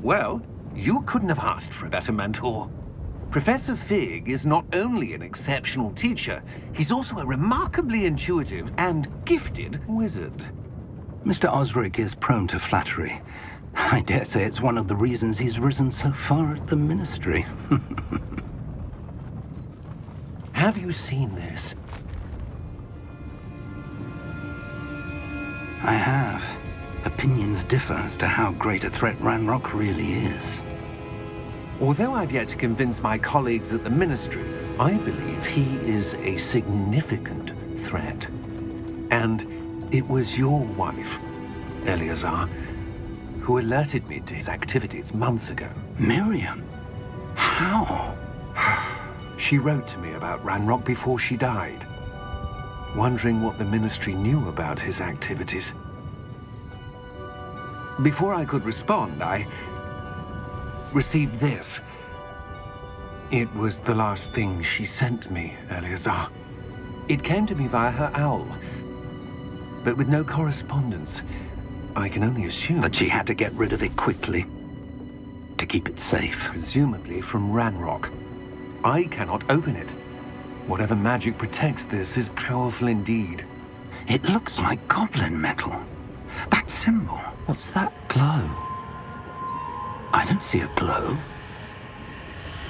Well, you couldn't have asked for a better mentor. Professor Fig is not only an exceptional teacher, he's also a remarkably intuitive and gifted wizard. Mr. Osric is prone to flattery. I dare say it's one of the reasons he's risen so far at the Ministry. Have you seen this? I have. Opinions differ as to how great a threat Ranrock really is. Although I've yet to convince my colleagues at the Ministry, I believe he is a significant threat. And it was your wife, Eleazar, who alerted me to his activities months ago. Miriam? How? She wrote to me about Ranrock before she died, wondering what the Ministry knew about his activities. Before I could respond, I received this. It was the last thing she sent me, Eleazar. It came to me via her owl, but with no correspondence. I can only assume that she had to get rid of it quickly, to keep it safe. Presumably from Ranrock. I cannot open it. Whatever magic protects this is powerful indeed. It looks like goblin metal. That symbol. What's that glow? I don't see a glow.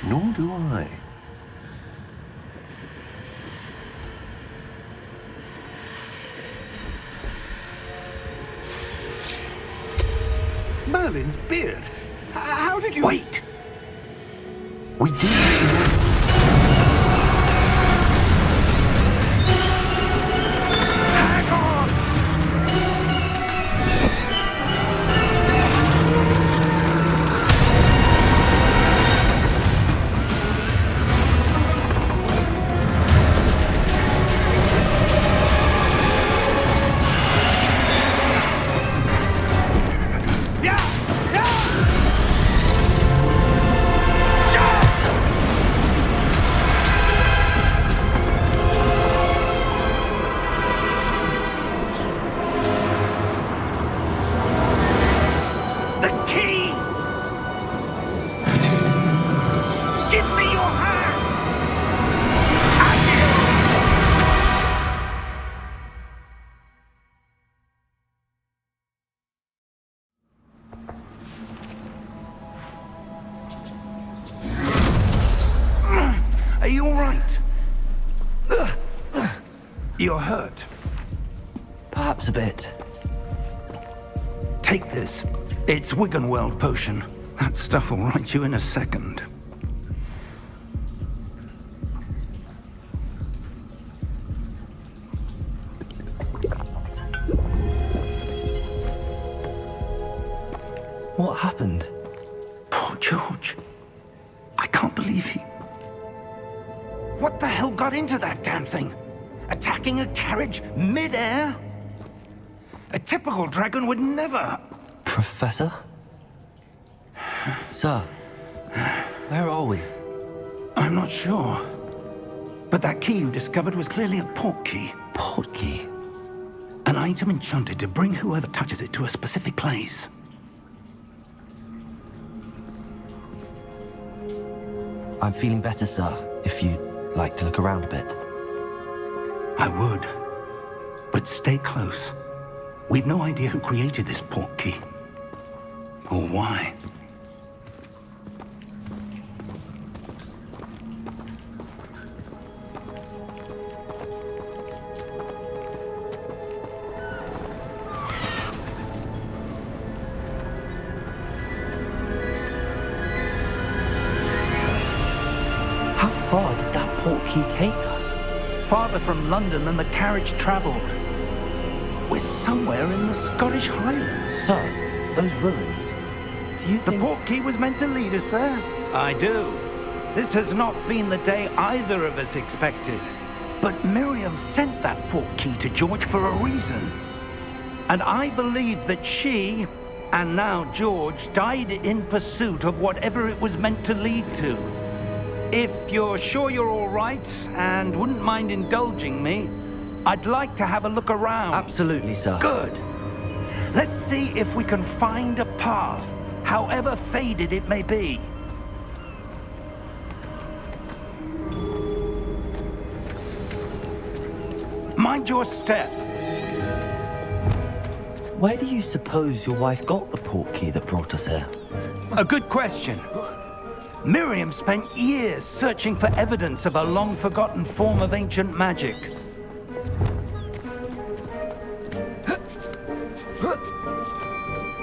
Nor do I. Merlin's beard? How did you... Wait! We do... Hang on! Are you all right? You're hurt. Perhaps a bit. Take this. It's Wiggenweld potion. That stuff will right you in a second. What happened? Poor George. I can't believe he... What the hell got into that damn thing? Attacking a carriage mid-air? A typical dragon would never... Professor? Sir, where are we? I'm not sure. But that key you discovered was clearly a port key. Port key? An item enchanted to bring whoever touches it to a specific place. I'm feeling better, sir, if you'd like to look around a bit. I would. But stay close. We've no idea who created this port key. Or why. How far did that port key take us? Farther from London than the carriage traveled. We're somewhere in the Scottish Highlands. Sir, those ruins. Do you think... The port key was meant to lead us there? I do. This has not been the day either of us expected. But Miriam sent that port key to George for a reason. And I believe that she, and now George, died in pursuit of whatever it was meant to lead to. If you're sure you're all right and wouldn't mind indulging me, I'd like to have a look around. Absolutely, sir. Good. Let's see if we can find a path however faded it may be. Mind your step. Where do you suppose your wife got the portkey that brought us here? A good question. Miriam spent years searching for evidence of a long-forgotten form of ancient magic.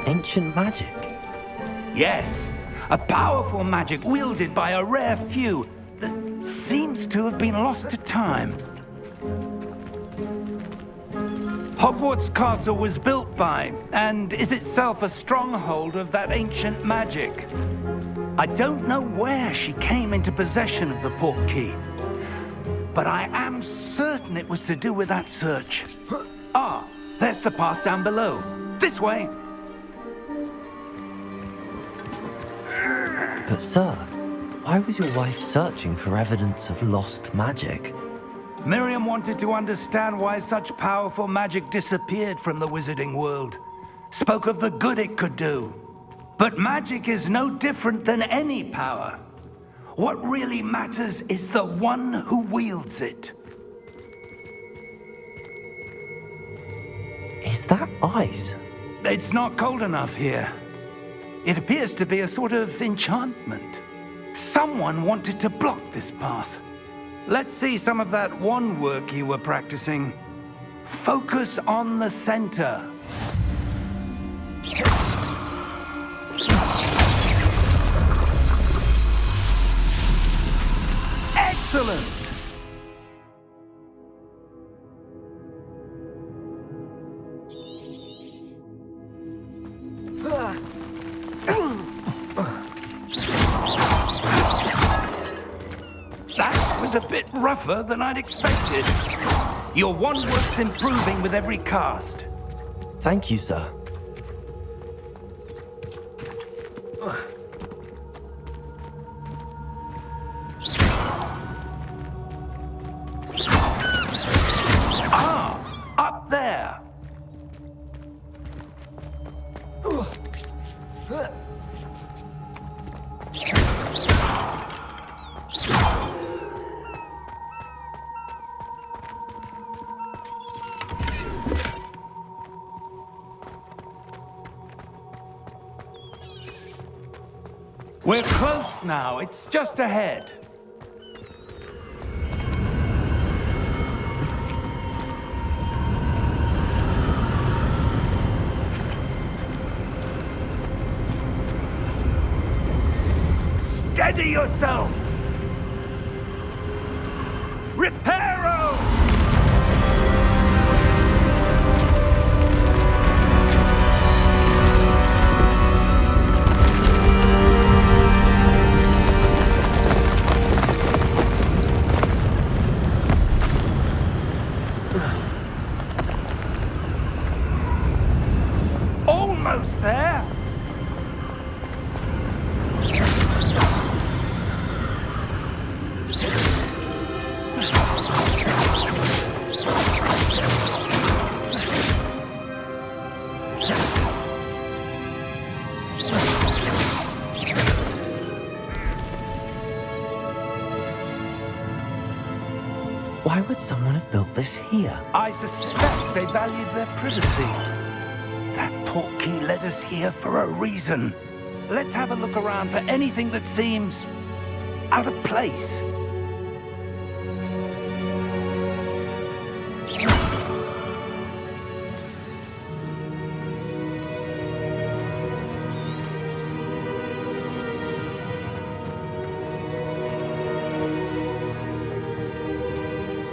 Ancient magic? Yes, a powerful magic wielded by a rare few that seems to have been lost to time. Hogwarts Castle was built by, and is itself a stronghold of that ancient magic. I don't know where she came into possession of the portkey, but I am certain it was to do with that search. Ah, there's the path down below. This way. But sir, why was your wife searching for evidence of lost magic? Miriam wanted to understand why such powerful magic disappeared from the wizarding world. Spoke of the good it could do. But magic is no different than any power. What really matters is the one who wields it. Is that ice? It's not cold enough here. It appears to be a sort of enchantment. Someone wanted to block this path. Let's see some of that wand work you were practicing. Focus on the center. Excellent! That was a bit rougher than I'd expected. Your wand work's improving with every cast. Thank you, sir. Ah, up there. We're close now. It's just ahead. Steady yourself! Reparo! Almost there! Why would someone have built this here? I suspect they valued their privacy. That portkey led us here for a reason. Let's have a look around for anything that seems out of place.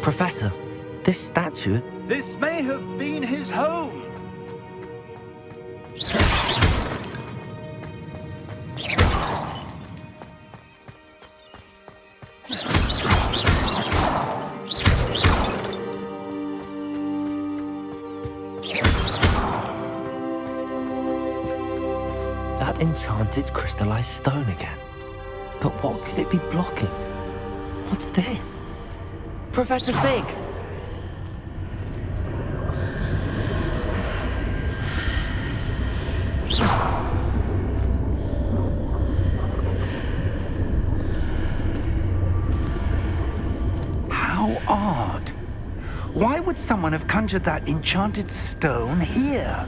Professor, this statue... This may have been his home. That enchanted crystallized stone again. But what could it be blocking? What's this? Professor Fig! odd. Why would someone have conjured that enchanted stone here?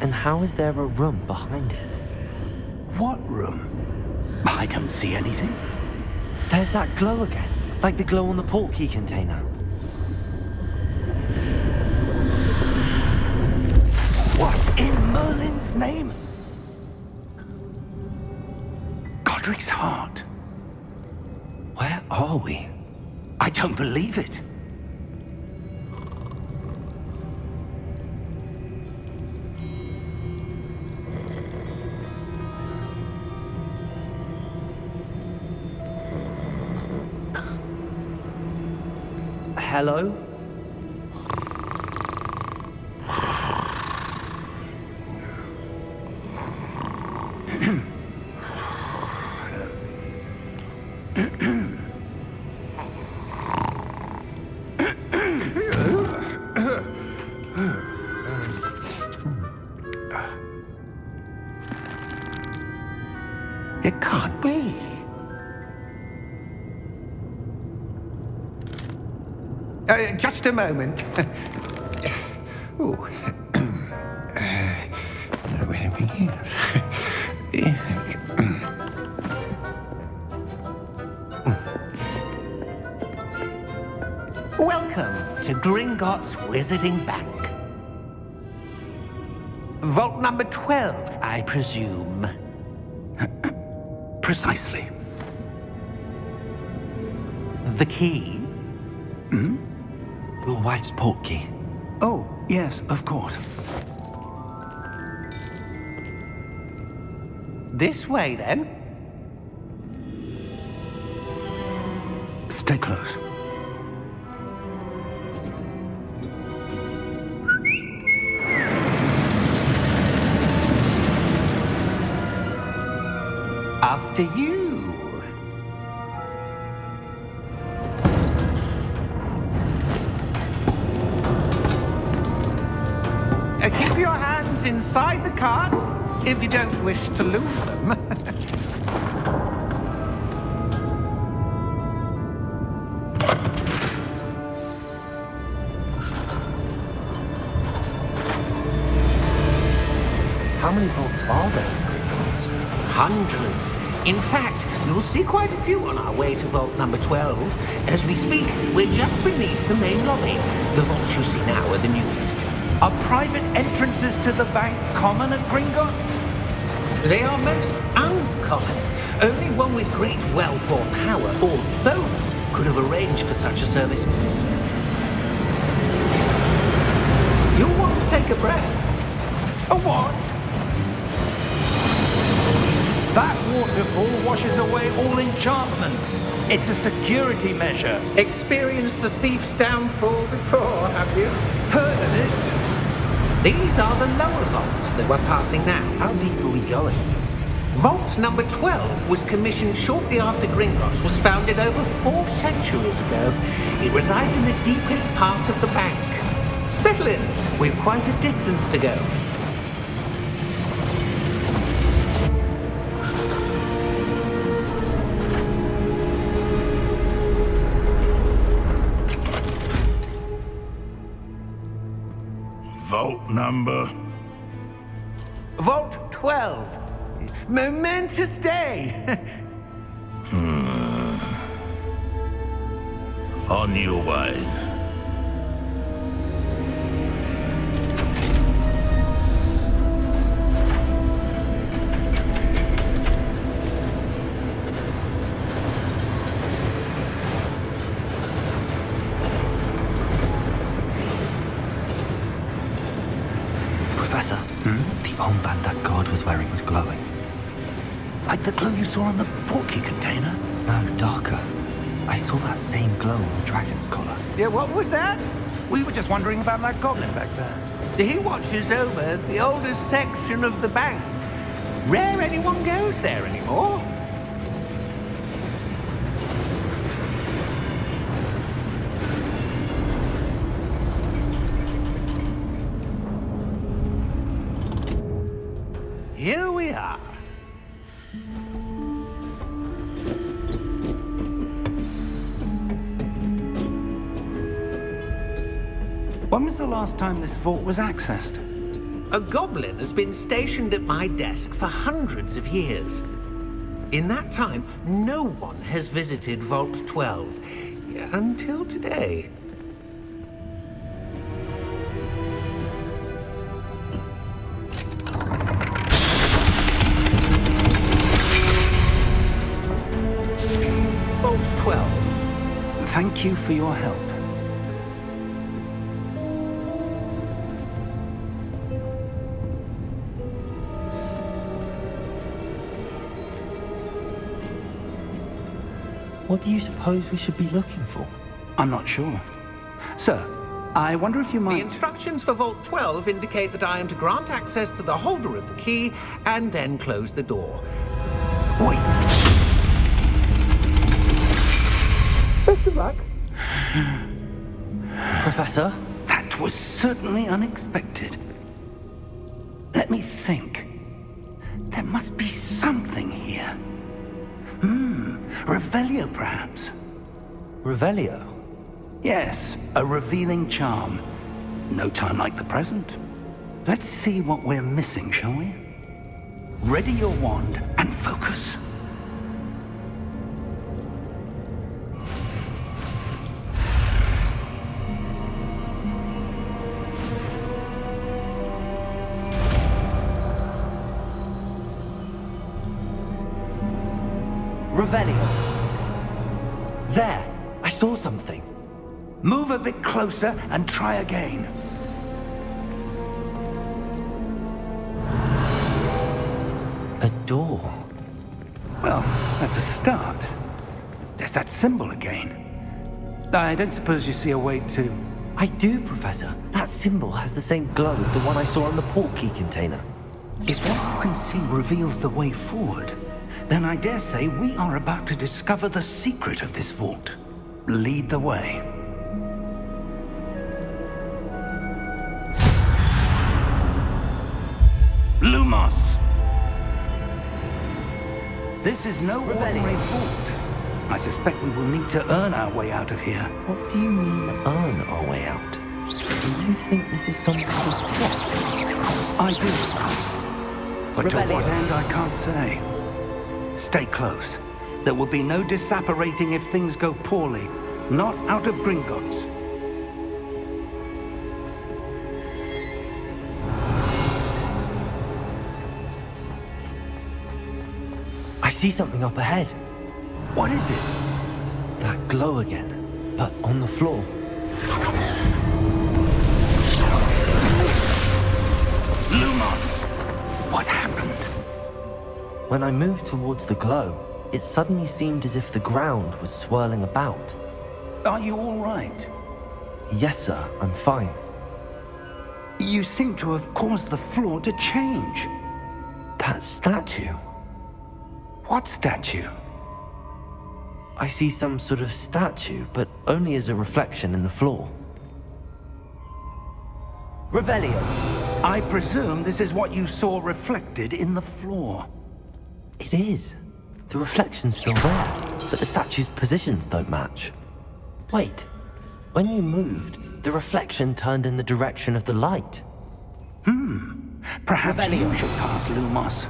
And how is there a room behind it? What room? I don't see anything. There's that glow again, like the glow on the portkey container. What in Merlin's name? Godric's heart. Where are we? I don't believe it. Hello? It can't be. Just a moment. Ooh. Where are we here? Welcome to Gringotts Wizarding Bank. Vault number 12, I presume. Precisely. The key? Your wife's portkey. Oh, yes, of course. This way, then. Stay close. After you. Keep your hands inside the cart if you don't wish to lose them. How many vaults are there in Gringotts? Hundreds. In fact, you'll see quite a few on our way to vault number 12. As we speak, we're just beneath the main lobby. The vaults you see now are the newest. Are private entrances to the bank common at Gringotts? They are most uncommon. Only one with great wealth or power, or both, could have arranged for such a service. You'll want to take a breath. A what? That waterfall washes away all enchantments. It's a security measure. Experienced the thief's downfall before, have you? Heard of it? These are the lower vaults that we're passing now. How deep are we going? Vault number 12 was commissioned shortly after Gringotts was founded over 4 centuries ago. It resides in the deepest part of the bank. Settle in. We've quite a distance to go. Vault number? Vault 12. Momentous day. On your way. Professor, the armband that guard was wearing was glowing. Like the glow you saw on the portkey container? No, darker. I saw that same glow on the dragon's collar. Yeah, what was that? We were just wondering about that goblin back there. He watches over the oldest section of the bank. Rare anyone goes there anymore. Here we are. When was the last time this vault was accessed? A goblin has been stationed at my desk for hundreds of years. In that time, no one has visited Vault 12 until today. Vault 12. Thank you for your help. What do you suppose we should be looking for? I'm not sure. Sir, I wonder if you The might... instructions for Vault 12 indicate that I am to grant access to the holder of the key and then close the door. Wait! Best of luck. Professor? That was certainly unexpected. Let me think. There must be something here. Revelio, perhaps? Revelio? Yes, a revealing charm. No time like the present. Let's see what we're missing, shall we? Ready your wand and focus. Revelio. There! I saw something. Move a bit closer and try again. A door. Well, that's a start. There's that symbol again. I don't suppose you see a way to... I do, Professor. That symbol has the same glow as the one I saw on the port key container. If what you can see reveals the way forward, then I dare say we are about to discover the secret of this vault. Lead the way. Lumos! This is no ordinary vault. I suspect we will need to earn our way out of here. What do you mean, earn our way out? Do you think this is some sort of test? I do. But to what end, I can't say. Stay close. There will be no disapparating if things go poorly. Not out of Gringotts. I see something up ahead. What is it? That glow again, but on the floor. Lumos! What happened? When I moved towards the glow, it suddenly seemed as if the ground was swirling about. Are you all right? Yes, sir, I'm fine. You seem to have caused the floor to change. That statue. What statue? I see some sort of statue, but only as a reflection in the floor. Revelio. I presume this is what you saw reflected in the floor. It is. The reflection's still there, but the statue's positions don't match. Wait. When you moved, the reflection turned in the direction of the light. Perhaps Revelio. you should cast Lumos.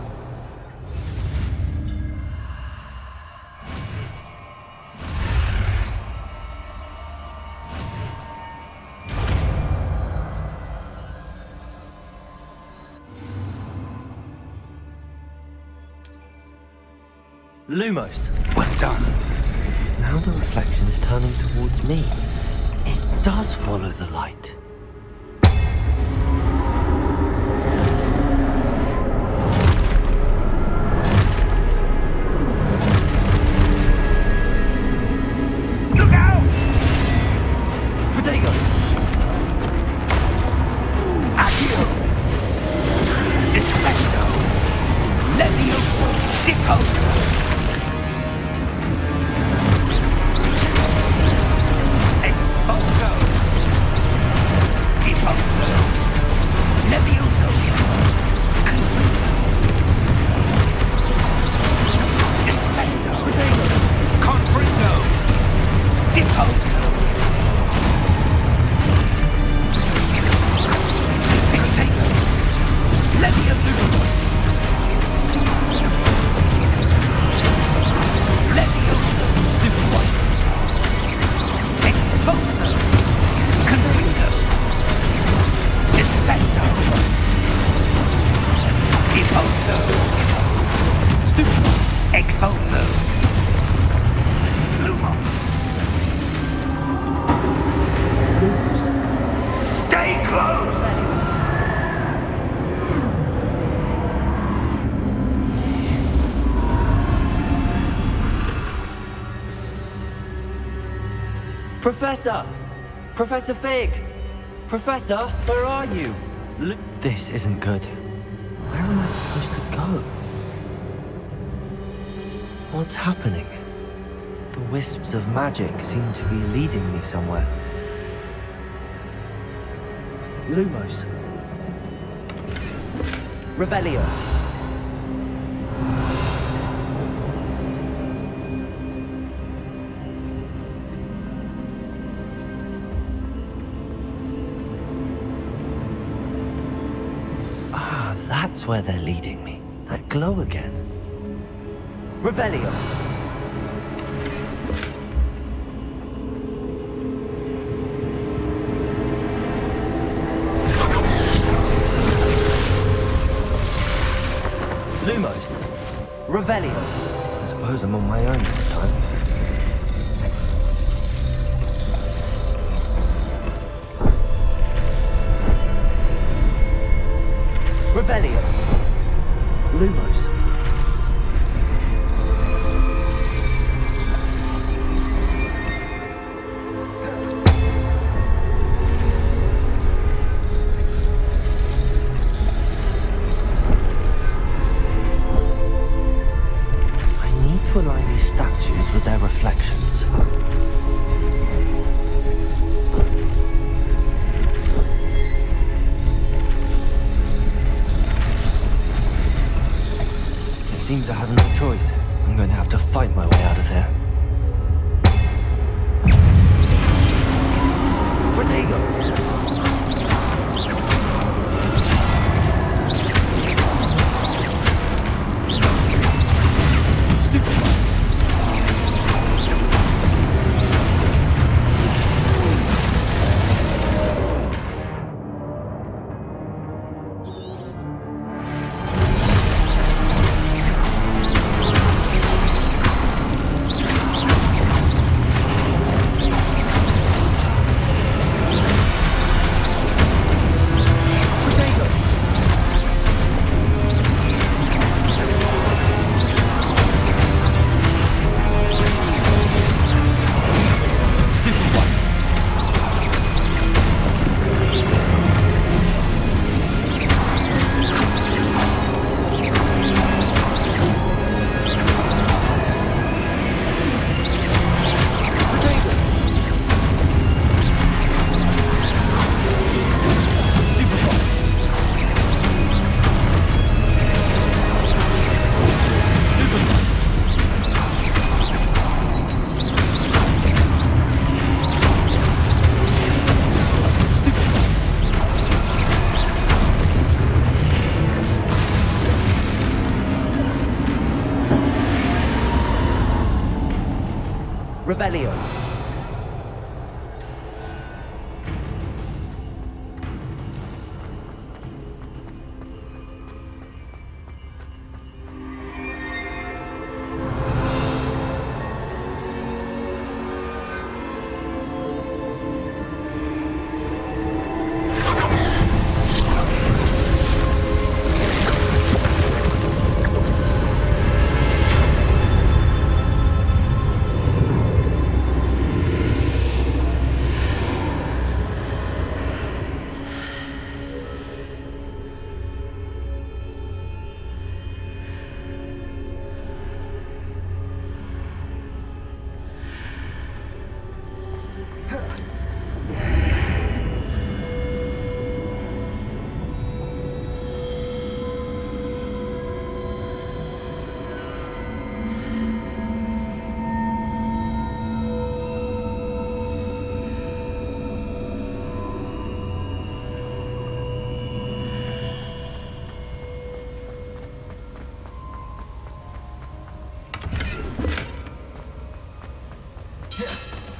Lumos. Well done. Now the reflection's turning towards me. It does follow the light. Look out! Protego! Accio! Defendo! Levioso! Diposo! Exposo! Diposo! Levioso! Defendo! Confringo! Diposo! Excelso. Lumos. Lumos. Stay close! Professor! Professor Fig! Professor, where are you? This isn't good. Where am I supposed to go? What's happening? The wisps of magic seem to be leading me somewhere. Lumos. Revelio. Ah, that's where they're leading me. That glow again. Revelio. Lumos. Revelio. I suppose I'm on my own this time. Revelio. Lumos. To align these statues with their reflections. It seems I have no choice. I'm going to have to fight my way out of here. Protego! Revelio.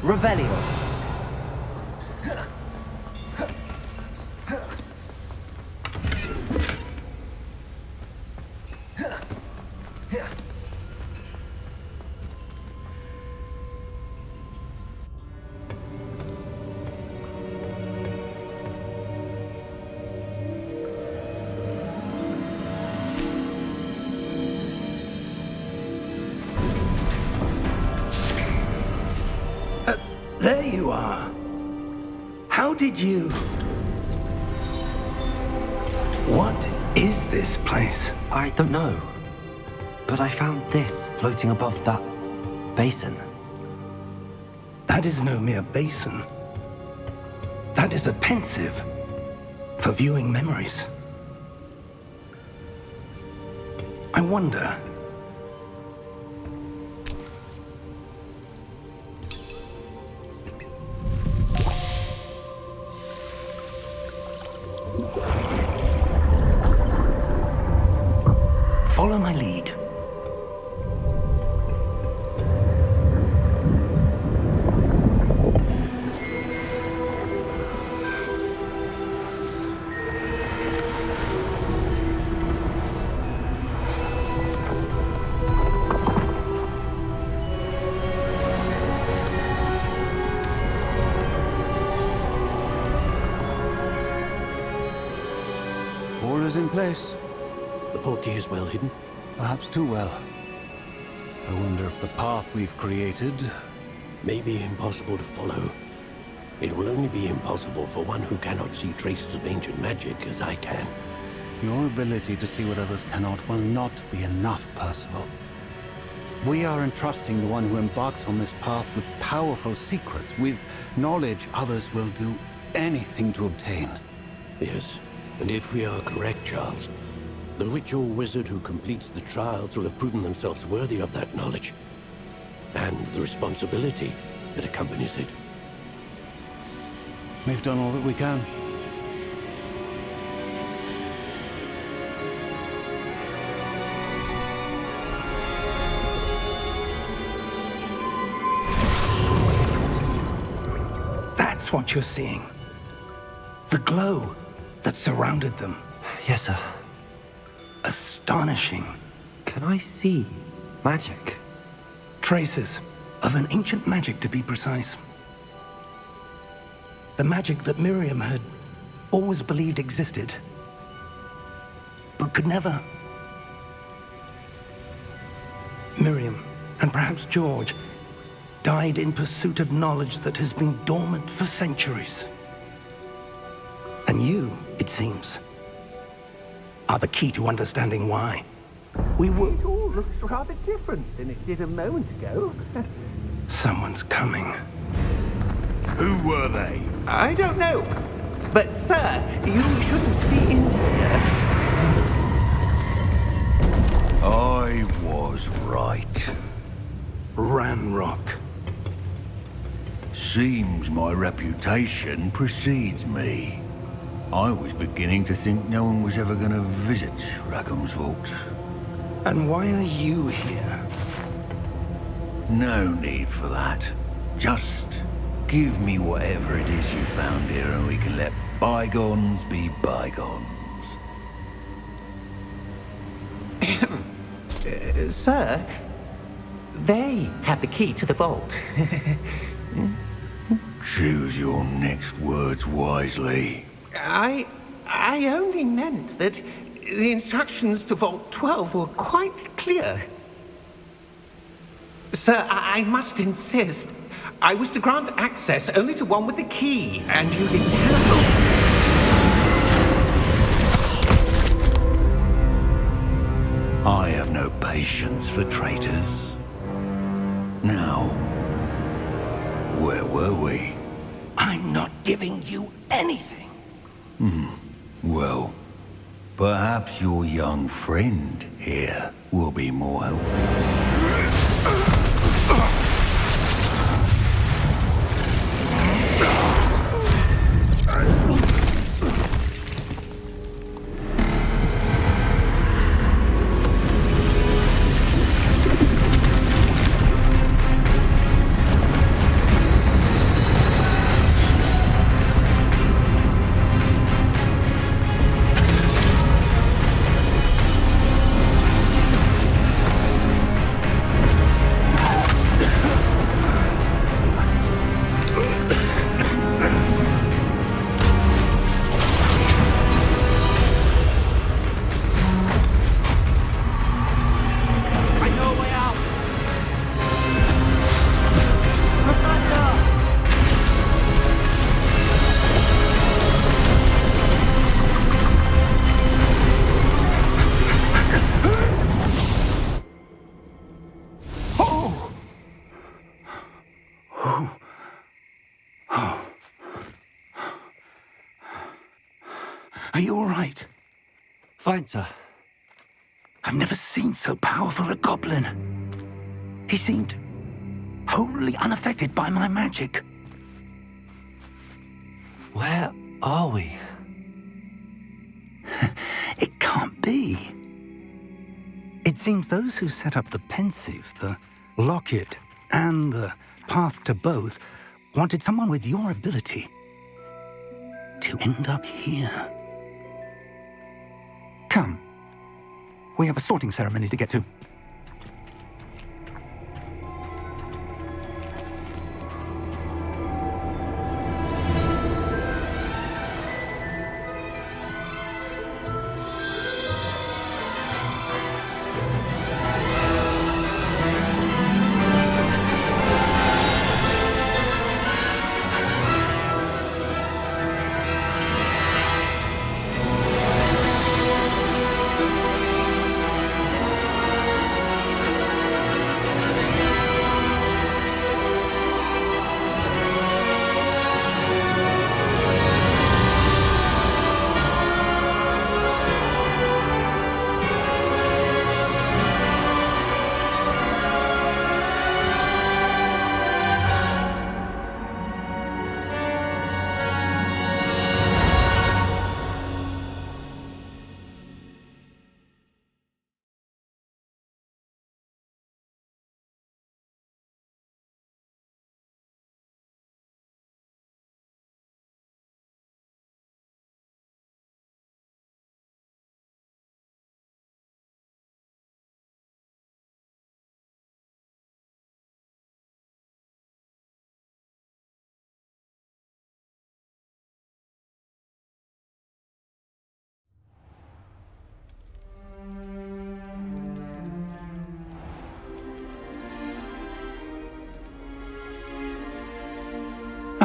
Revelio. There you are. How did you... What is this place? I don't know. But I found this floating above that basin. That is no mere basin. That is a pensive for viewing memories. I wonder... Follow my lead. All is in place. The portkey is well hidden. Perhaps too well. I wonder if the path we've created... May be impossible to follow. It will only be impossible for one who cannot see traces of ancient magic as I can. Your ability to see what others cannot will not be enough, Percival. We are entrusting the one who embarks on this path with powerful secrets, with knowledge others will do anything to obtain. Yes, and if we are correct, Charles, the witch or wizard who completes the trials will have proven themselves worthy of that knowledge, and the responsibility that accompanies it. We've done all that we can. That's what you're seeing. The glow that surrounded them. Yes, sir. Astonishing. Can I see magic? Traces of an ancient magic, to be precise. The magic that Miriam had always believed existed, but could never. Miriam, and perhaps George, died in pursuit of knowledge that has been dormant for centuries. And you, it seems, are the key to understanding why. We were... It all looks rather different than it did a moment ago. Someone's coming. Who were they? I don't know. But, sir, you shouldn't be in here. I was right. Ranrock. Seems my reputation precedes me. I was beginning to think no one was ever going to visit Rackham's vault. And why are you here? No need for that. Just give me whatever it is you found here and we can let bygones be bygones. Sir, they have the key to the vault. Choose your next words wisely. I only meant that the instructions to Vault 12 were quite clear. Sir, I must insist. I was to grant access only to one with the key, and you didn't have. I have no patience for traitors. Now, where were we? I'm not giving you anything. Well, perhaps your young friend here will be more helpful. Are you all right? Fine, sir. I've never seen so powerful a goblin. He seemed wholly unaffected by my magic. Where are we? It can't be. It seems those who set up the pensive, the locket, and the path to both wanted someone with your ability to end up here. Come. We have a sorting ceremony to get to.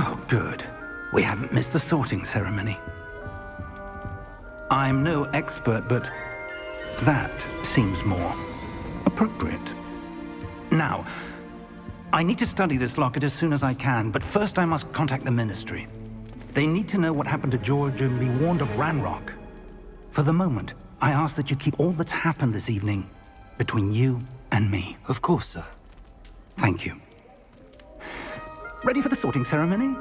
Oh, good. We haven't missed the sorting ceremony. I'm no expert, but that seems more appropriate. Now, I need to study this locket as soon as I can, but first I must contact the Ministry. They need to know what happened to George and be warned of Ranrock. For the moment, I ask that you keep all that's happened this evening between you and me. Of course, sir. Thank you. Ready for the sorting ceremony?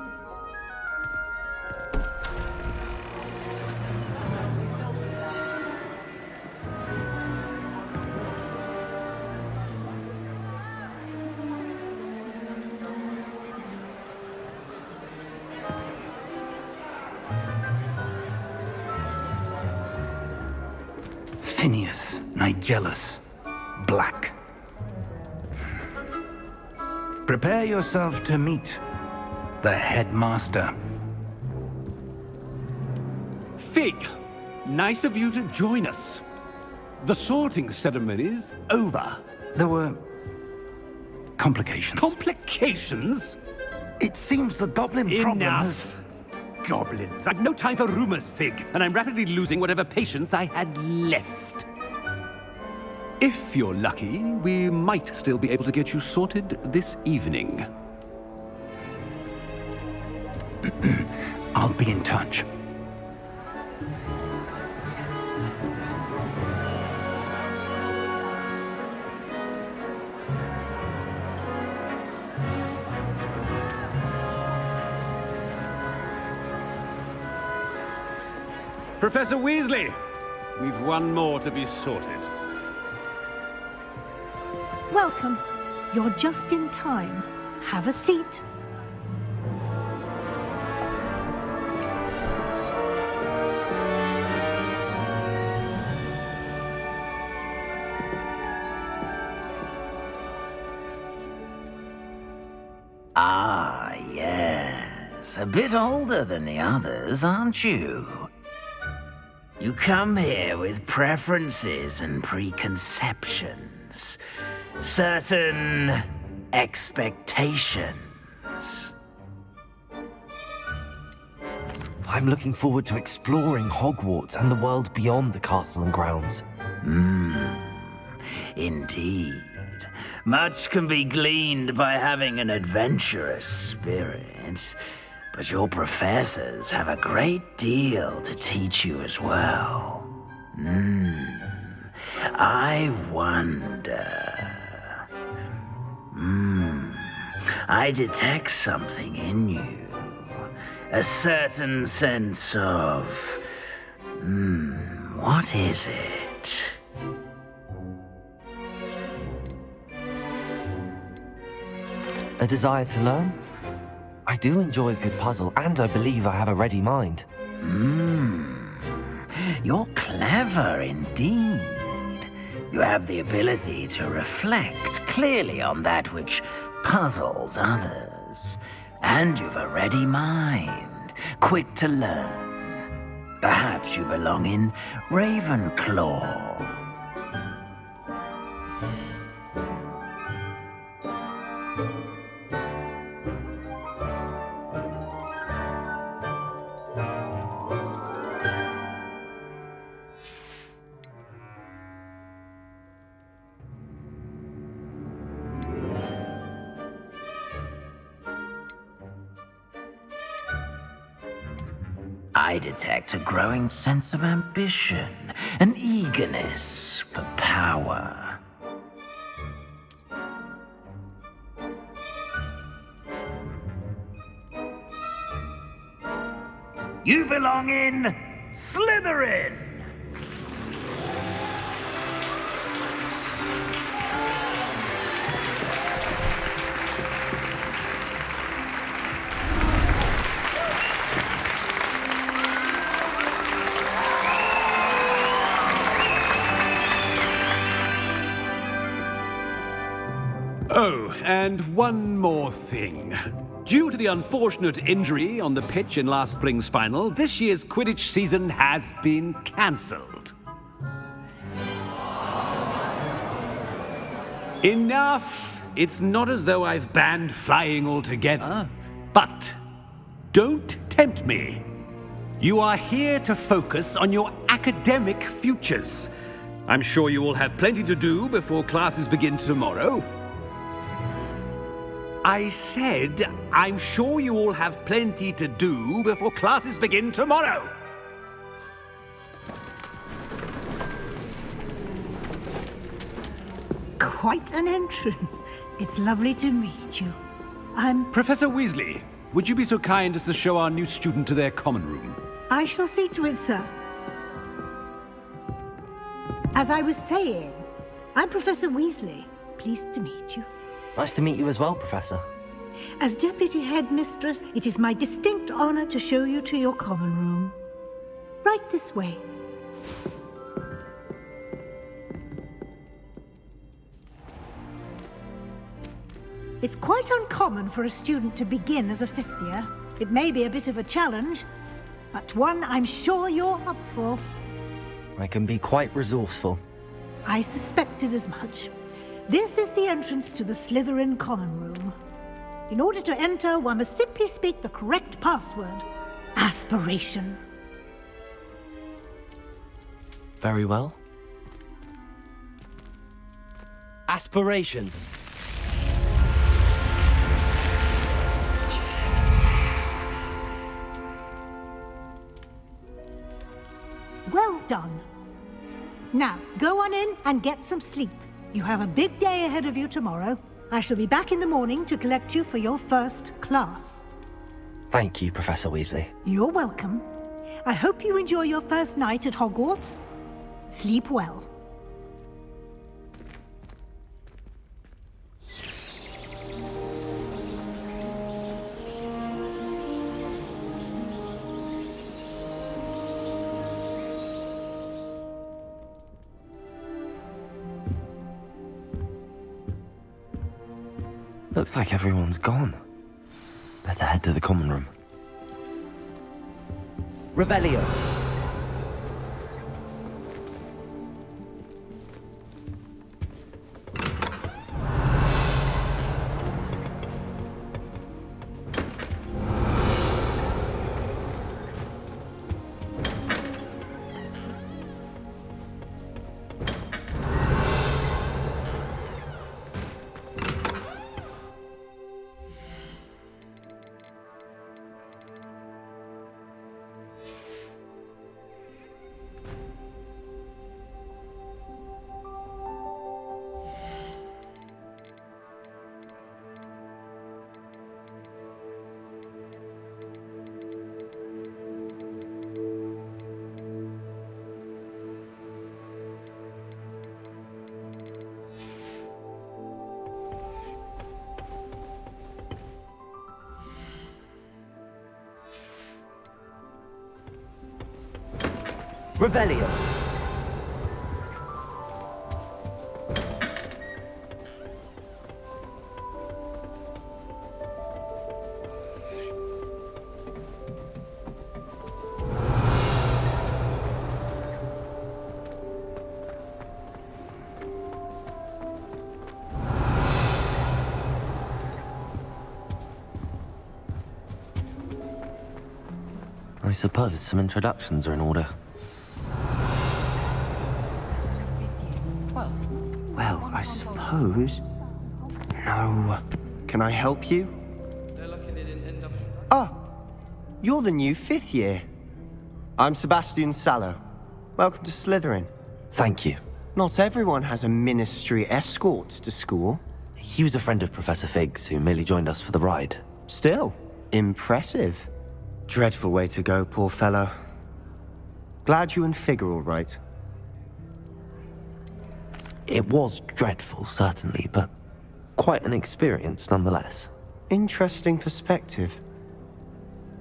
Phineas, Nigellus, Black. Prepare yourself to meet the headmaster. Fig, nice of you to join us. The sorting ceremony's over. There were complications. Complications? It seems the goblin problem has... Enough. Goblins. I've no time for rumors, Fig, and I'm rapidly losing whatever patience I had left. If you're lucky, we might still be able to get you sorted this evening. I'll be in touch. Professor Weasley, we've one more to be sorted. Welcome. You're just in time. Have a seat. Ah, yes. A bit older than the others, aren't you? You come here with preferences and preconceptions. Certain expectations. I'm looking forward to exploring Hogwarts and the world beyond the castle and grounds. Indeed. Much can be gleaned by having an adventurous spirit. but your professors have a great deal to teach you as well. I wonder... I detect something in you. A certain sense of... what is it? A desire to learn? I do enjoy a good puzzle, and I believe I have a ready mind. You're clever indeed. You have the ability to reflect clearly on that which puzzles others. And you've a ready mind, quick to learn. Perhaps you belong in Ravenclaw. I detect a growing sense of ambition, an eagerness for power. You belong in Slytherin! Oh, and one more thing. Due to the unfortunate injury on the pitch in last spring's final, this year's Quidditch season has been cancelled. Enough! It's not as though I've banned flying altogether, but don't tempt me. You are here to focus on your academic futures. I'm sure you will have plenty to do before classes begin tomorrow. I said, I'm sure you all have plenty to do before classes begin tomorrow. Quite an entrance. It's lovely to meet you. I'm... Professor Weasley, would you be so kind as to show our new student to their common room? I shall see to it, sir. As I was saying, I'm Professor Weasley. Pleased to meet you. Nice to meet you as well, Professor. As Deputy Headmistress, it is my distinct honor to show you to your common room. Right this way. It's quite uncommon for a student to begin as a fifth year. It may be a bit of a challenge, but one I'm sure you're up for. I can be quite resourceful. I suspected as much. This is the entrance to the Slytherin common room. In order to enter, one must simply speak the correct password. Aspiration. Very well. Aspiration. Well done. Now, go on in and get some sleep. You have a big day ahead of you tomorrow. I shall be back in the morning to collect you for your first class. Thank you, Professor Weasley. You're welcome. I hope you enjoy your first night at Hogwarts. Sleep well. Looks like everyone's gone. Better head to the common room. Revelio. Revelio. I suppose some introductions are in order. Well, I suppose. No. Can I help you? Ah, you're the new 5th year. I'm Sebastian Sallow. Welcome to Slytherin. Thank you. Not everyone has a ministry escort to school. He was a friend of Professor Fig's who merely joined us for the ride. Still, impressive. Dreadful way to go, poor fellow. Glad you and Fig are all right. It was dreadful, certainly, but quite an experience nonetheless. Interesting perspective.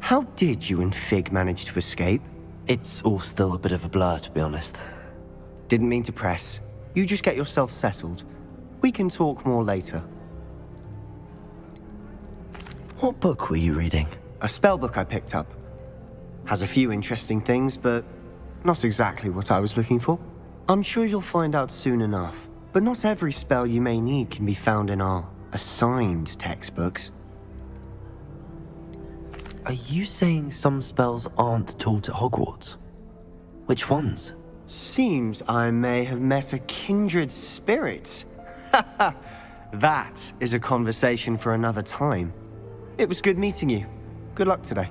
How did you and Fig manage to escape? It's all still a bit of a blur, to be honest. Didn't mean to press. You just get yourself settled. We can talk more later. What book were you reading? A spellbook I picked up. Has a few interesting things, but not exactly what I was looking for. I'm sure you'll find out soon enough. But not every spell you may need can be found in our assigned textbooks. Are you saying some spells aren't taught at Hogwarts? Which ones? Seems I may have met a kindred spirit. That is a conversation for another time. It was good meeting you. Good luck today.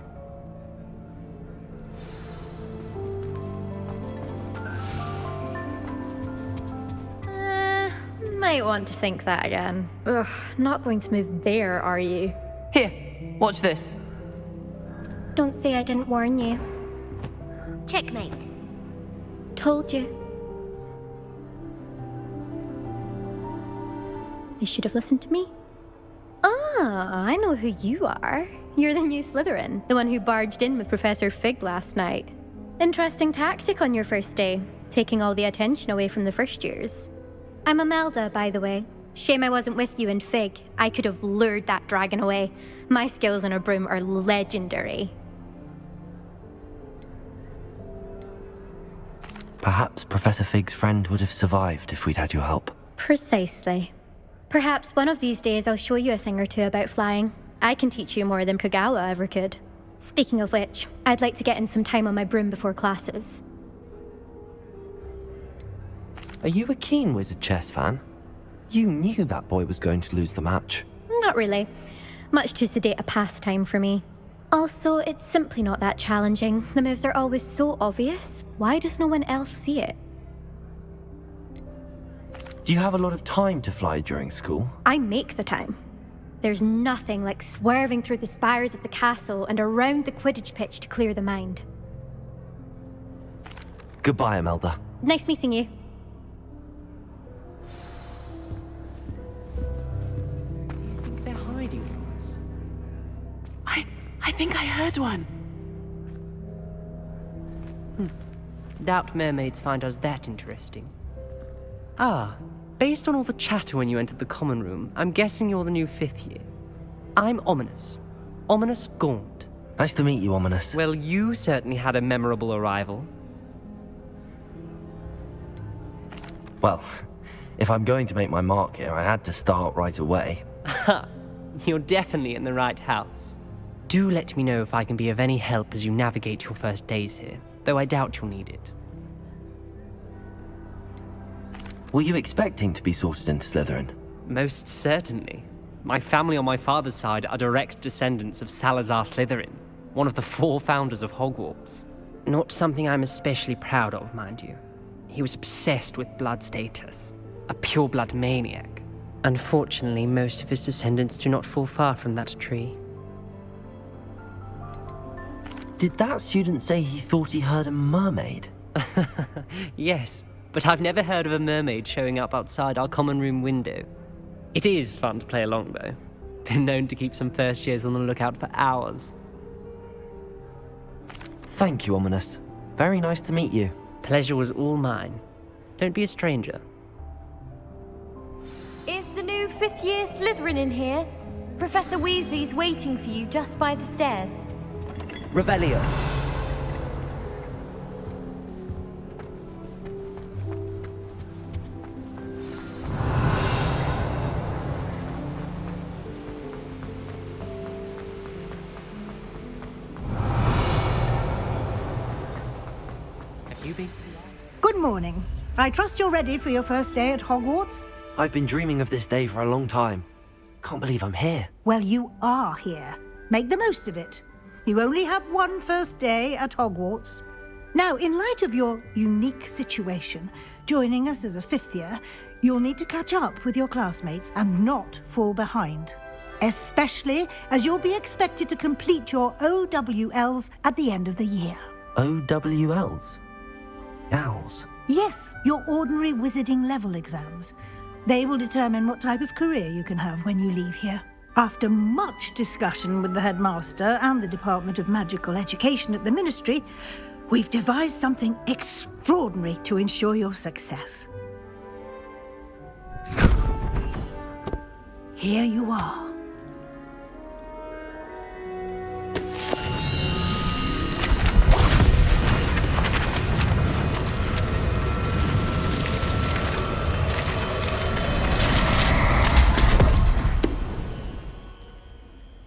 Might want to think that again. Ugh, not going to move there, are you? Here, watch this. Don't say I didn't warn you. Checkmate. Told you. They should have listened to me. Ah, I know who you are. You're the new Slytherin, the one who barged in with Professor Fig last night. Interesting tactic on your first day, taking all the attention away from the first years. I'm Imelda, by the way. Shame I wasn't with you in Fig. I could have lured that dragon away. My skills on a broom are legendary. Perhaps Professor Fig's friend would have survived if we'd had your help. Precisely. Perhaps one of these days I'll show you a thing or two about flying. I can teach you more than Kagawa ever could. Speaking of which, I'd like to get in some time on my broom before classes. Are you a keen Wizard chess fan? You knew that boy was going to lose the match. Not really. Much too sedate a pastime for me. Also, it's simply not that challenging. The moves are always so obvious. Why does no one else see it? Do you have a lot of time to fly during school? I make the time. There's nothing like swerving through the spires of the castle and around the Quidditch pitch to clear the mind. Goodbye, Imelda. Nice meeting you. They're hiding from us. I think I heard one. Doubt mermaids find us that interesting. Ah, based on all the chatter when you entered the common room, I'm guessing you're the new 5th year. I'm Ominous. Ominous Gaunt. Nice to meet you, Ominous. Well, you certainly had a memorable arrival. Well, if I'm going to make my mark here, I had to start right away. Ha! You're definitely in the right house. Do let me know if I can be of any help as you navigate your first days here, though I doubt you'll need it. Were you expecting to be sorted into Slytherin? Most certainly. My family on my father's side are direct descendants of Salazar Slytherin, one of the 4 founders of Hogwarts. Not something I'm especially proud of, mind you. He was obsessed with blood status, a pure-blood maniac. Unfortunately, most of his descendants do not fall far from that tree. Did that student say he thought he heard a mermaid? Yes, but I've never heard of a mermaid showing up outside our common room window. It is fun to play along, though. Been known to keep some first years on the lookout for hours. Thank you, Ominous. Very nice to meet you. pleasure was all mine. Don't be a stranger. Is the new fifth-year Slytherin in here? Professor Weasley's waiting for you just by the stairs. Revelio. Have you been? Good morning. I trust you're ready for your first day at Hogwarts? I've been dreaming of this day for a long time. Can't believe I'm here. Well, you are here. Make the most of it. You only have one first day at Hogwarts. Now, in light of your unique situation, joining us as a fifth year, you'll need to catch up with your classmates and not fall behind. Especially as you'll be expected to complete your OWLs at the end of the year. OWLs? Owls? Yes, your ordinary wizarding level exams. They will determine what type of career you can have when you leave here. After much discussion with the headmaster and the Department of Magical Education at the Ministry, we've devised something extraordinary to ensure your success. Here you are.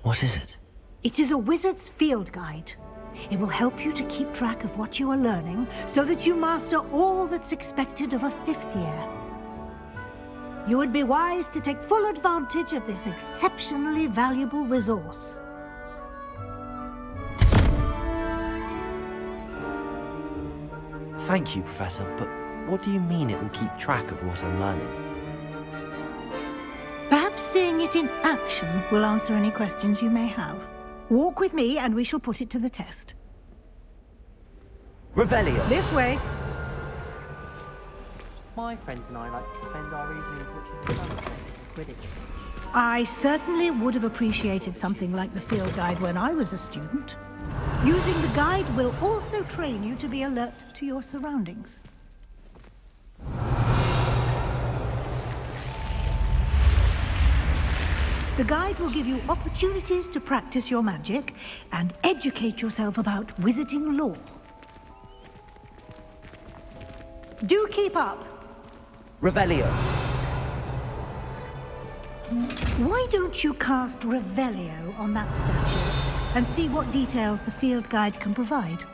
What is it? It is a wizard's field guide. It will help you to keep track of what you are learning so that you master all that's expected of a fifth year. You would be wise to take full advantage of this exceptionally valuable resource. Thank you, Professor, but what do you mean it will keep track of what I'm learning? Perhaps seeing it in action will answer any questions you may have. Walk with me and we shall put it to the test. Revelio! This way. My friends and I like to spend our evenings watching the sunset and Quidditch. I certainly would have appreciated something like the field guide when I was a student. Using the guide will also train you to be alert to your surroundings. The guide will give you opportunities to practice your magic and educate yourself about wizarding lore. Do keep up. Revelio. Why don't you cast Revelio on that statue and see what details the field guide can provide?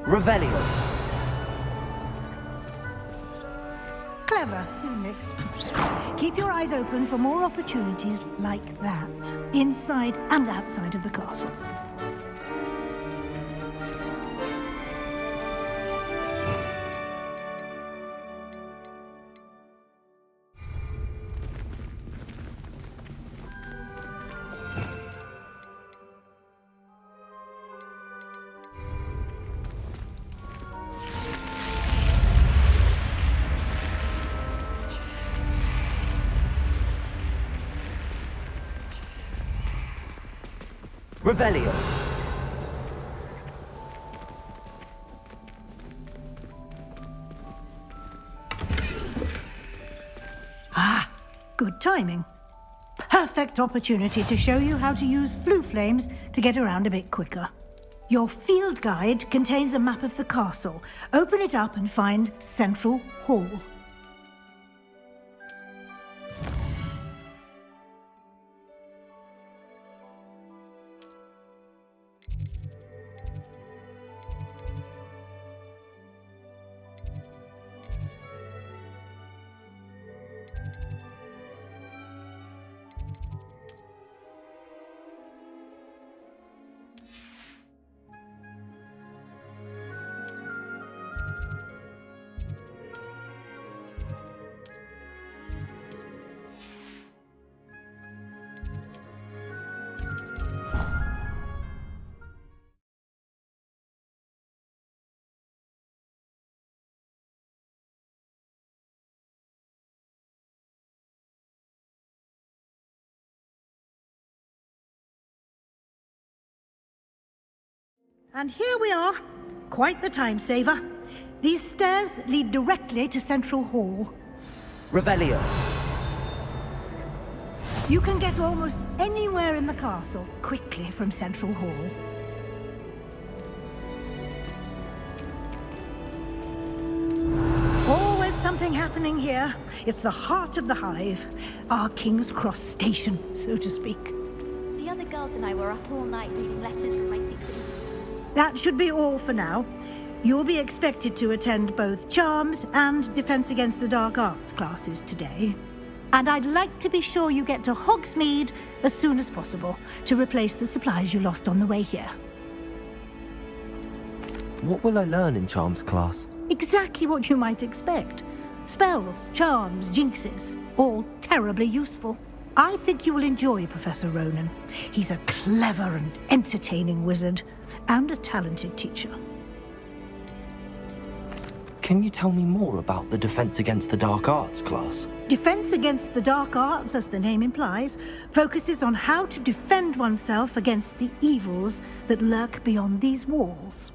Revelio. Clever, isn't it? Keep your eyes open for more opportunities like that, inside and outside of the castle. Revelio. Ah, good timing. Perfect opportunity to show you how to use flue flames to get around a bit quicker. Your field guide contains a map of the castle. Open it up and find Central Hall. And here we are. Quite the time saver. These stairs lead directly to Central Hall. Revelio. You can get almost anywhere in the castle quickly from Central Hall. Always something happening here. It's the heart of the hive. Our King's Cross station, so to speak. The other girls and I were up all night reading letters from my secret. That should be all for now. You'll be expected to attend both Charms and Defense Against the Dark Arts classes today. And I'd like to be sure you get to Hogsmeade as soon as possible to replace the supplies you lost on the way here. What will I learn in Charms class? Exactly what you might expect. Spells, charms, jinxes, all terribly useful. I think you will enjoy Professor Ronan. He's a clever and entertaining wizard, and a talented teacher. Can you tell me more about the Defense Against the Dark Arts class? Defense Against the Dark Arts, as the name implies, focuses on how to defend oneself against the evils that lurk beyond these walls.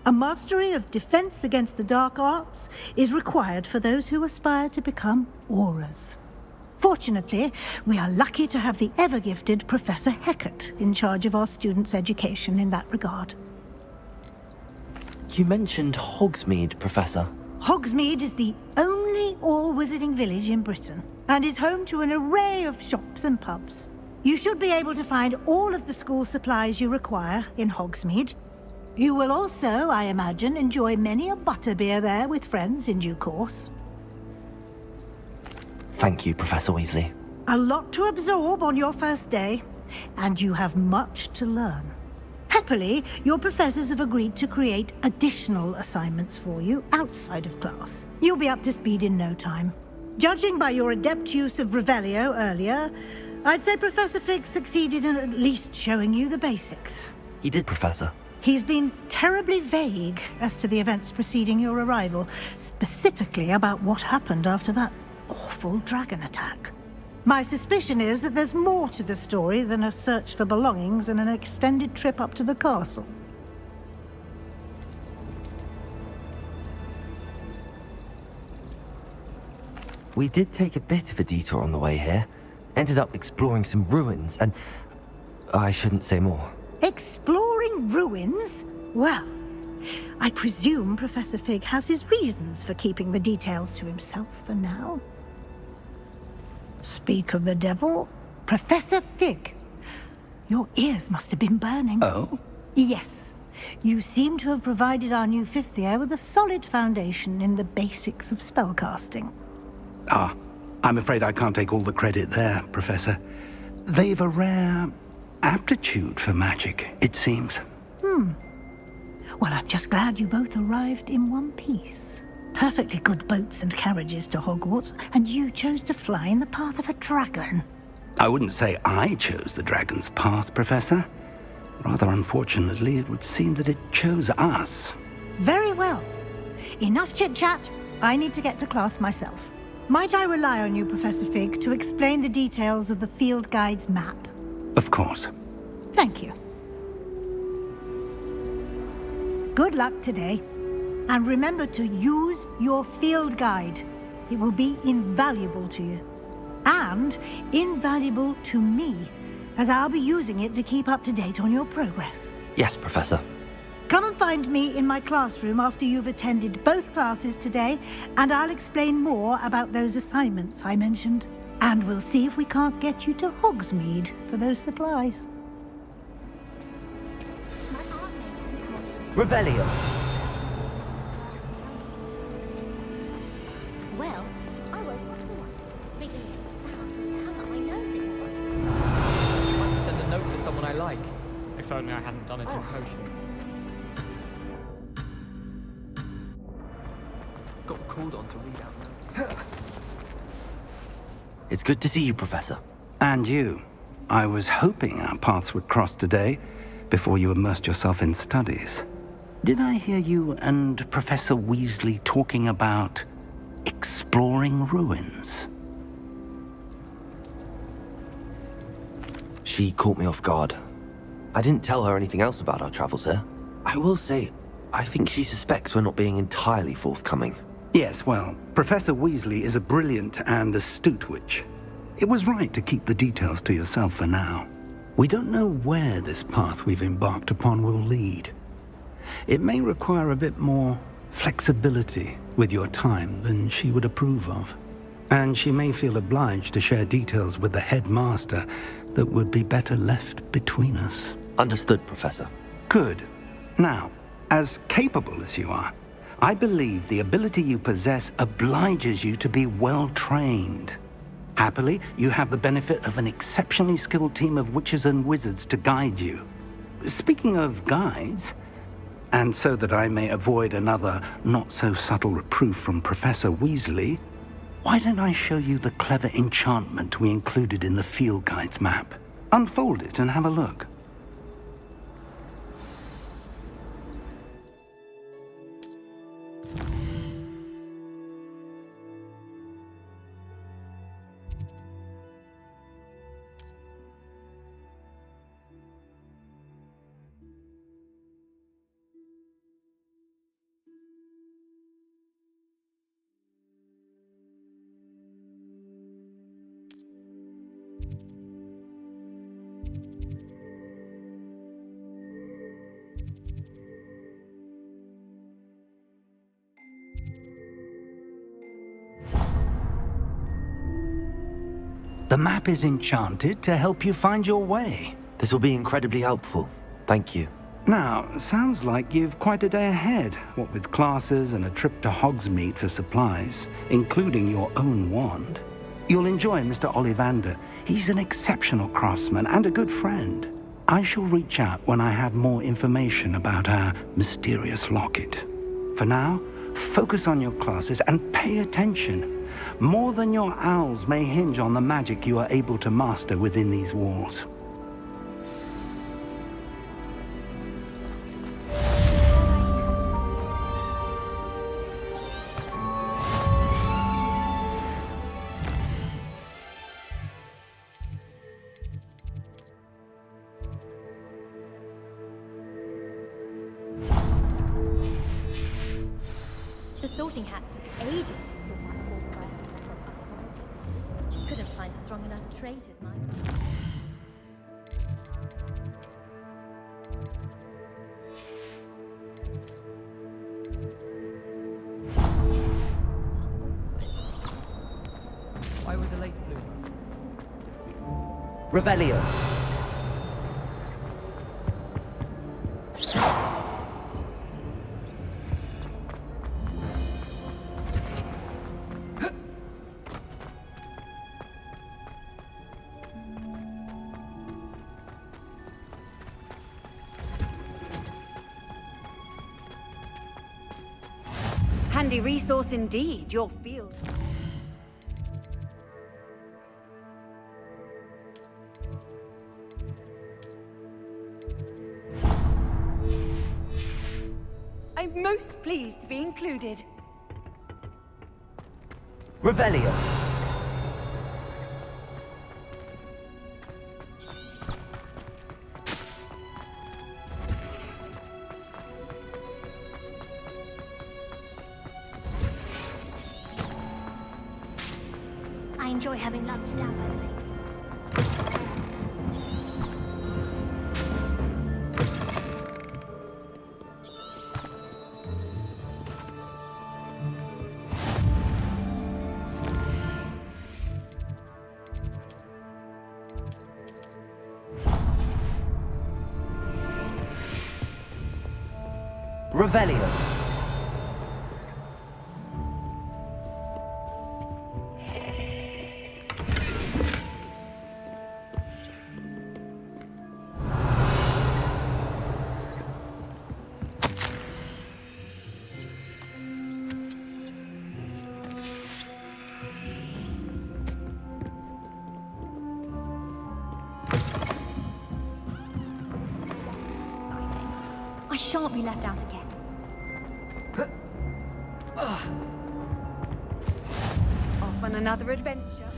A mastery of Defense Against the Dark Arts is required for those who aspire to become auras. Fortunately, we are lucky to have the ever-gifted Professor Hecat in charge of our students' education in that regard. You mentioned Hogsmeade, Professor. Hogsmeade is the only all-wizarding village in Britain, and is home to an array of shops and pubs. You should be able to find all of the school supplies you require in Hogsmeade. You will also, I imagine, enjoy many a butterbeer there with friends in due course. Thank you, Professor Weasley. A lot to absorb on your first day, and you have much to learn. Happily, your professors have agreed to create additional assignments for you outside of class. You'll be up to speed in no time. Judging by your adept use of Revelio earlier, I'd say Professor Fig succeeded in at least showing you the basics. He did, Professor. He's been terribly vague as to the events preceding your arrival, specifically about what happened after that awful dragon attack. My suspicion is that there's more to the story than a search for belongings and an extended trip up to the castle. We did take a bit of a detour on the way here. Ended up exploring some ruins and... I shouldn't say more. Exploring ruins? Well, I presume Professor Fig has his reasons for keeping the details to himself for now. Speak of the devil, Professor Fig. Your ears must have been burning. Oh? Yes. You seem to have provided our new fifth year with a solid foundation in the basics of spellcasting. Ah, I'm afraid I can't take all the credit there, Professor. They've a rare aptitude for magic, it seems. Well, I'm just glad you both arrived in one piece. Perfectly good boats and carriages to Hogwarts, and you chose to fly in the path of a dragon. I wouldn't say I chose the dragon's path, Professor. Rather unfortunately, it would seem that it chose us. Very well. Enough chit-chat. I need to get to class myself. Might I rely on you, Professor Fig, to explain the details of the field guide's map? Of course. Thank you. Good luck today. And remember to use your field guide. It will be invaluable to you. And invaluable to me, as I'll be using it to keep up to date on your progress. Yes, Professor. Come and find me in my classroom after you've attended both classes today, and I'll explain more about those assignments I mentioned. And we'll see if we can't get you to Hogsmeade for those supplies. Revelio. Well, I won't have to one. Making it tongue up my nose in Trying to send a note to someone I like. If only I hadn't done it in potions. Got called on to read out notes. It's good to see you, Professor. And you. I was hoping our paths would cross today, before you immersed yourself in studies. Did I hear you and Professor Weasley talking about exploring ruins? She caught me off guard. I didn't tell her anything else about our travels here. I will say, I think she suspects we're not being entirely forthcoming. Yes, well, Professor Weasley is a brilliant and astute witch. It was right to keep the details to yourself for now. We don't know where this path we've embarked upon will lead. It may require a bit more flexibility with your time than she would approve of. And she may feel obliged to share details with the headmaster that would be better left between us. Understood, Professor. Good. Now, as capable as you are, I believe the ability you possess obliges you to be well trained. Happily, you have the benefit of an exceptionally skilled team of witches and wizards to guide you. Speaking of guides, and so that I may avoid another not-so-subtle reproof from Professor Weasley, why don't I show you the clever enchantment we included in the field guide's map? Unfold it and have a look. The map is enchanted to help you find your way. This will be incredibly helpful. Thank you. Now, sounds like you've quite a day ahead, what with classes and a trip to Hogsmeade for supplies, including your own wand. You'll enjoy Mr. Ollivander. He's an exceptional craftsman and a good friend. I shall reach out when I have more information about our mysterious locket. For now, focus on your classes and pay attention. More than your owls may hinge on the magic you are able to master within these walls. The sorting hat took ages to sort out all the rest from Hogwarts. Couldn't find strong enough traitors, mind. I was a late bloomer. Revelio. Handy resource indeed, your field. I'm most pleased to be included. Revelio. I enjoy having lunch down by the lake. Revelio. I shan't be left out again. Off on another adventure.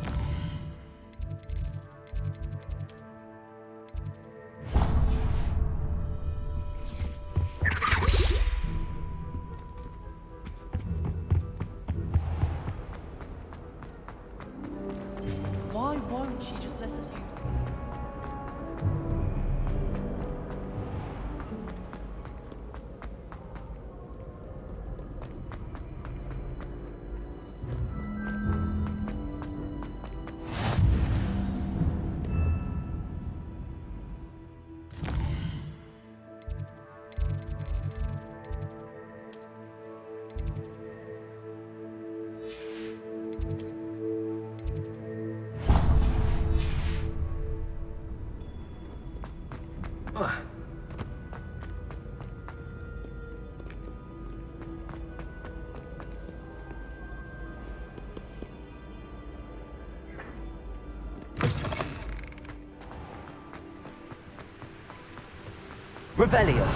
Revelio.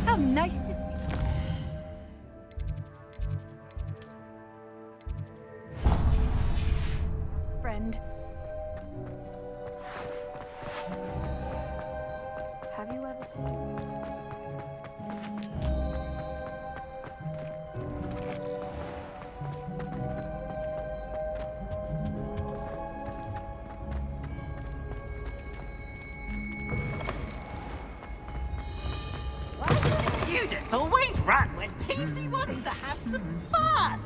How nice to see you. Friend. Have you ever... Students always run when Peasy wants to have some fun.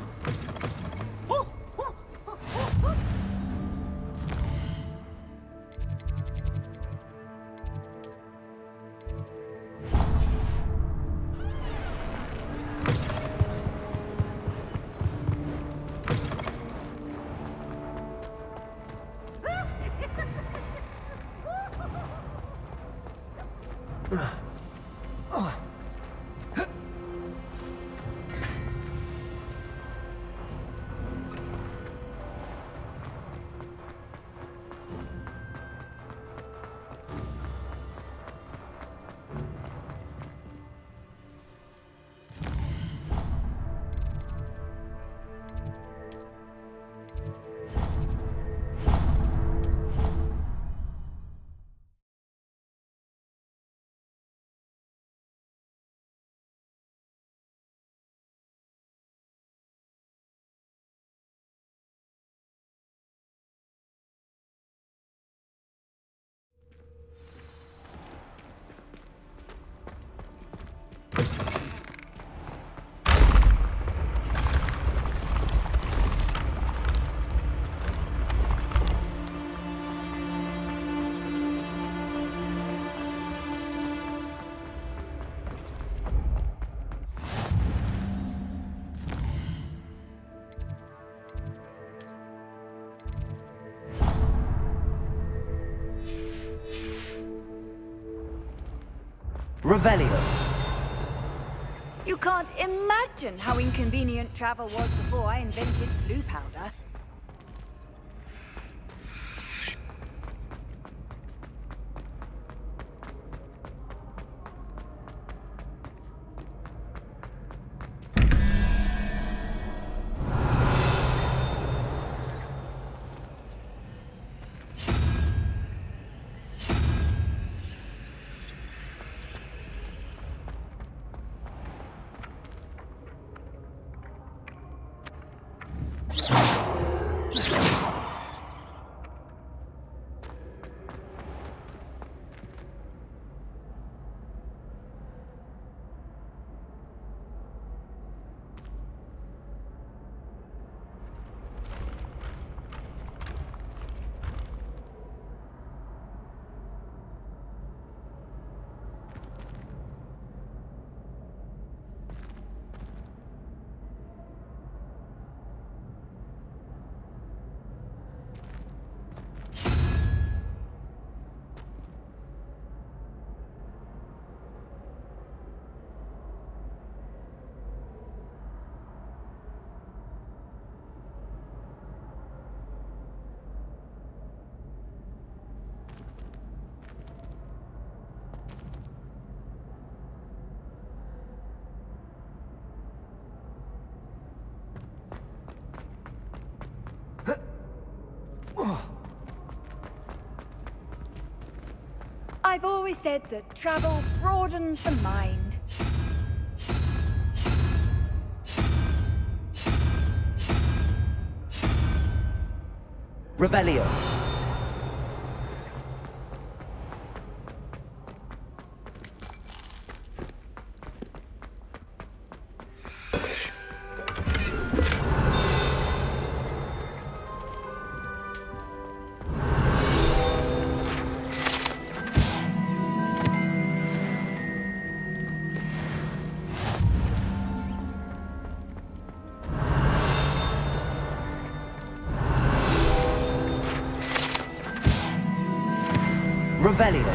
Revelio. You can't imagine how inconvenient travel was before I invented blue powder. I've always said that travel broadens the mind. Revelio. Revelio.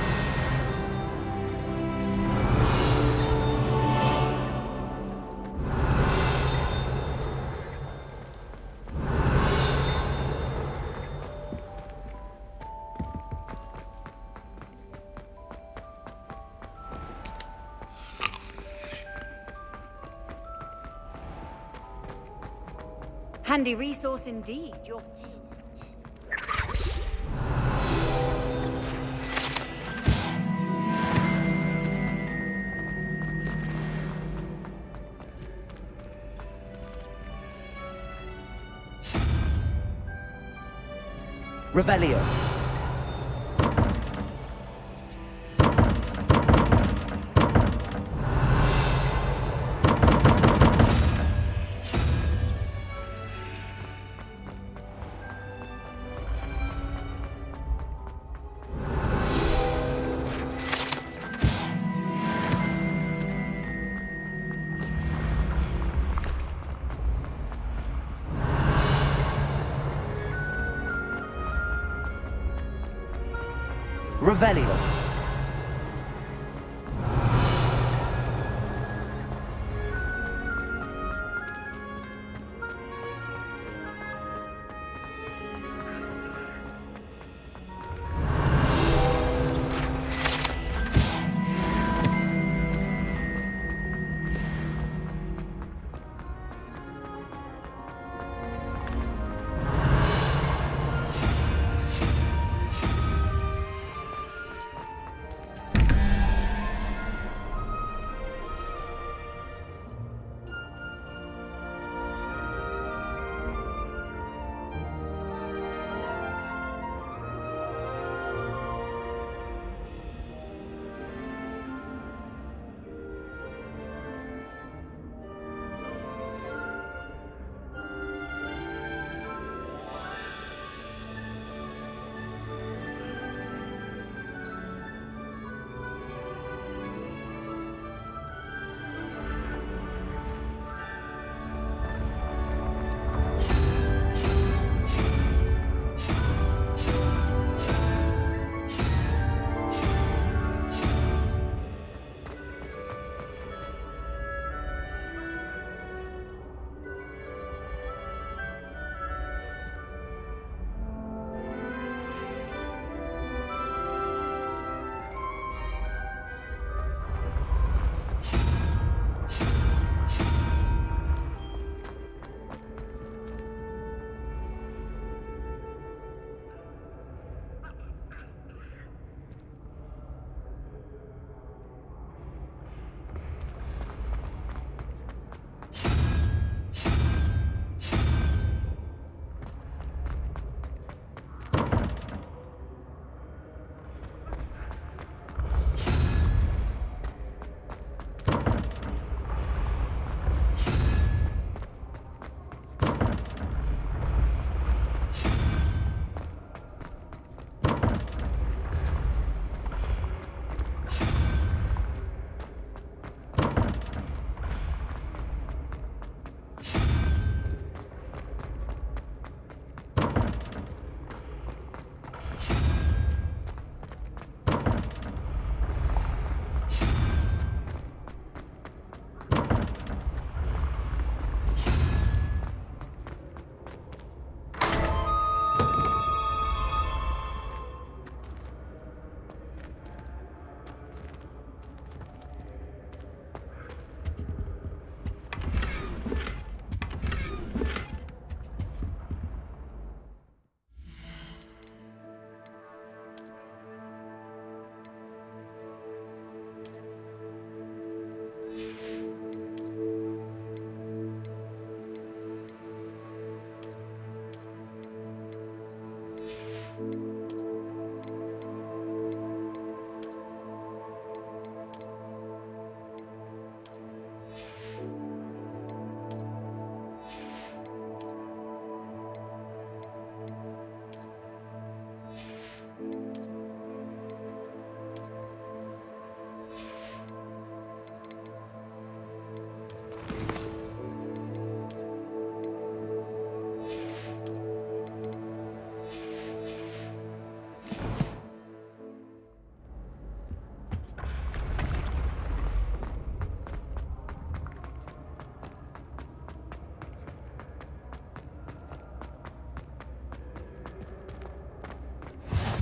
Handy resource indeed. You're... Revelio. Revelio.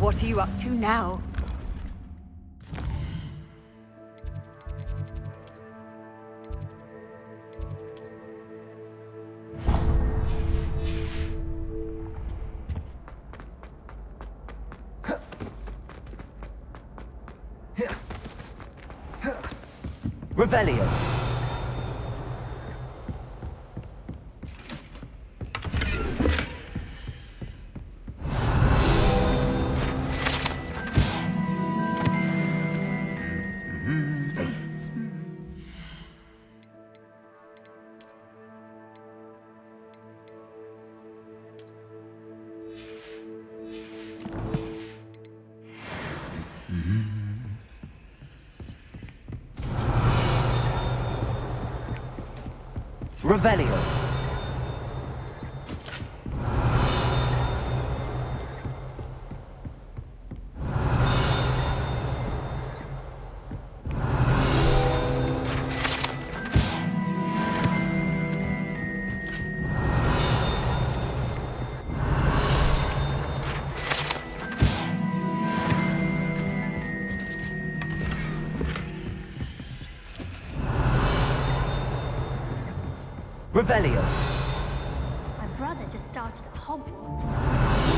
What are you up to now? Revelio. Revelio. Revelio. My brother just started at Hogwarts.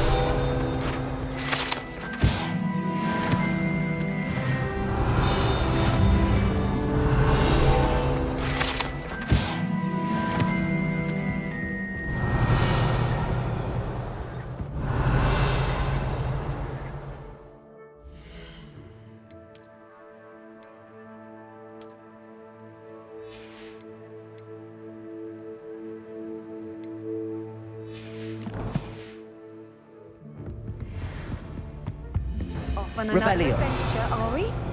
Off on another Revelio. adventure, are we?